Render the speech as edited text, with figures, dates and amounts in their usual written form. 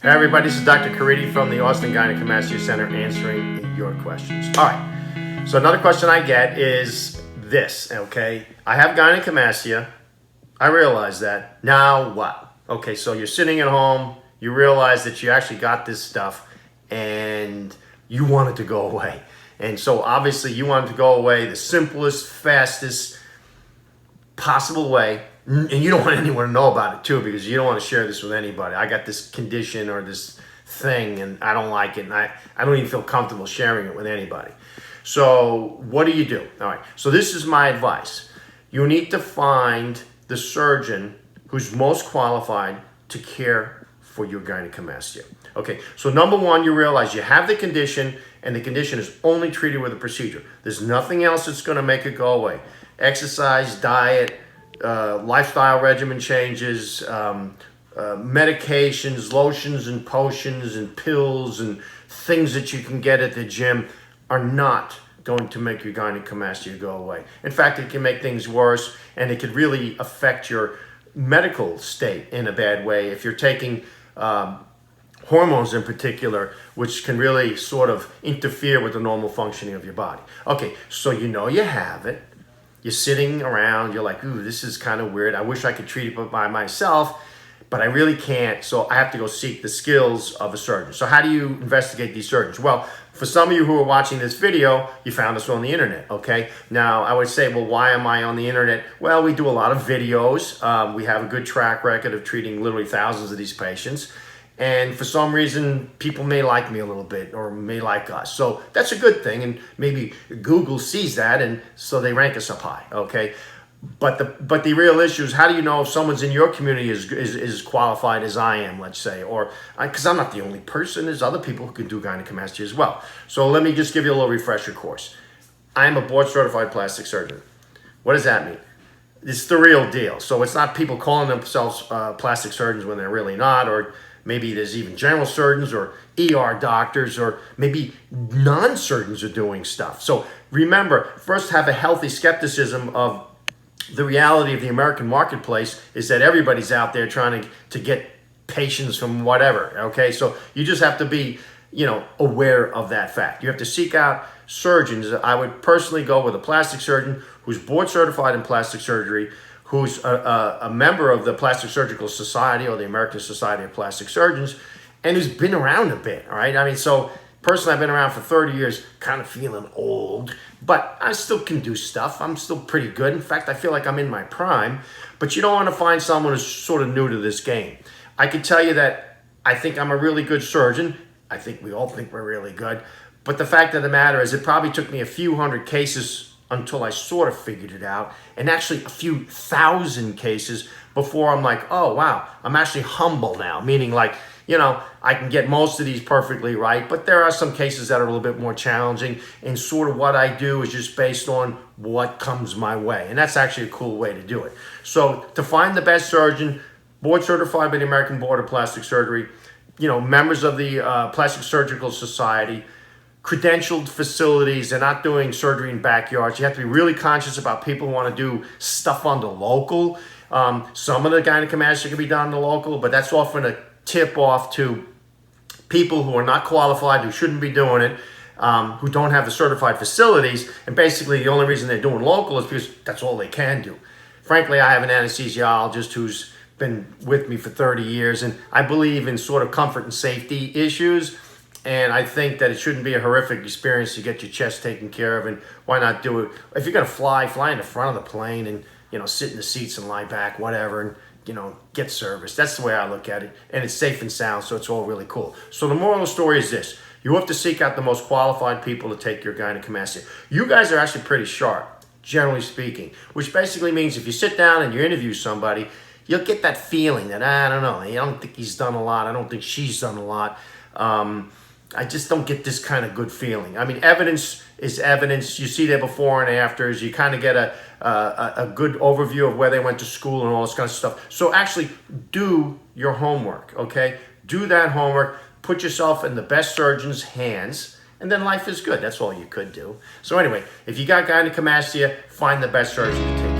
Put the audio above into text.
Hey everybody, this is Dr. Caridi from the Austin Gynecomastia Center answering your questions. All right, so another question I get is this, okay? I have gynecomastia, I realize that, now what? Okay, so you're sitting at home, you realize that you actually got this stuff and you want it to go away. And so obviously you want it to go away the simplest, fastest possible way. And you don't want anyone to know about it too, because you don't want to share this with anybody. I got this condition or this thing and I don't like it, and I don't even feel comfortable sharing it with anybody. So what do? All right, so this is my advice. You need to find the surgeon who's most qualified to care for your gynecomastia. Okay, so number one, you realize you have the condition and the condition is only treated with a procedure. There's nothing else that's going to make it go away. Exercise, diet, lifestyle regimen changes, medications, lotions and potions and pills and things that you can get at the gym are not going to make your gynecomastia go away. In fact, it can make things worse, and it could really affect your medical state in a bad way if you're taking hormones in particular, which can really sort of interfere with the normal functioning of your body. Okay, so you know you have it. You're sitting around, you're like, ooh, this is kind of weird. I wish I could treat it by myself, but I really can't, so I have to go seek the skills of a surgeon. So how do you investigate these surgeons? Well, for some of you who are watching this video, you found us on the internet, okay? Now, I would say, well, why am I on the internet? Well, we do a lot of videos. We have a good track record of treating literally thousands of these patients. And for some reason, people may like me a little bit or may like us. So that's a good thing. And maybe Google sees that, and so they rank us up high, okay? But the real issue is, how do you know if someone's in your community is qualified as I am, let's say? Or, because I'm not the only person, there's other people who can do gynecomastia as well. So let me just give you a little refresher course. I'm a board-certified plastic surgeon. What does that mean? It's the real deal. So it's not people calling themselves plastic surgeons when they're really not, or maybe there's even general surgeons or ER doctors, or maybe non-surgeons are doing stuff. So remember, first have a healthy skepticism of the reality of the American marketplace is that everybody's out there trying to get patients from whatever, okay? So you just have to be, aware of that fact. You have to seek out surgeons. I would personally go with a plastic surgeon who's board certified in plastic surgery, who's a member of the Plastic Surgical Society or the American Society of Plastic Surgeons, and who's been around a bit, all right? I mean, so personally, I've been around for 30 years, kind of feeling old, but I still can do stuff. I'm still pretty good. In fact, I feel like I'm in my prime, but you don't want to find someone who's sort of new to this game. I can tell you that I think I'm a really good surgeon. I think we all think we're really good, but the fact of the matter is it probably took me a few hundred cases until I sort of figured it out, and actually a few thousand cases before I'm like, oh wow, I'm actually humble now, meaning like, I can get most of these perfectly right, but there are some cases that are a little bit more challenging, and sort of what I do is just based on what comes my way, and that's actually a cool way to do it. So to find the best surgeon, board certified by the American Board of Plastic Surgery, members of the Plastic Surgical Society, credentialed facilities. They're not doing surgery in backyards. You have to be really conscious about people who want to do stuff on the local. Some of the gynecomastia can be done on the local, but that's often a tip off to people who are not qualified, who shouldn't be doing it, who don't have the certified facilities, and basically the only reason they're doing local is because that's all they can do. Frankly, I have an anesthesiologist who's been with me for 30 years, and I believe in sort of comfort and safety issues. And I think that it shouldn't be a horrific experience to get your chest taken care of, and why not do it? If you're gonna fly in the front of the plane and, sit in the seats and lie back, whatever, and, get service. That's the way I look at it, and it's safe and sound, so it's all really cool. So the moral of the story is this: you have to seek out the most qualified people to take your gynecomastia. You guys are actually pretty sharp, generally speaking, which basically means if you sit down and you interview somebody, you'll get that feeling that, I don't know, I don't think he's done a lot, I don't think she's done a lot. I just don't get this kind of good feeling. I mean, evidence is evidence. You see their before and afters. You kind of get a good overview of where they went to school and all this kind of stuff. So actually do your homework, okay? Do that homework. Put yourself in the best surgeon's hands, and then life is good. That's all you could do. So anyway, if you got gynecomastia, find the best surgeon to take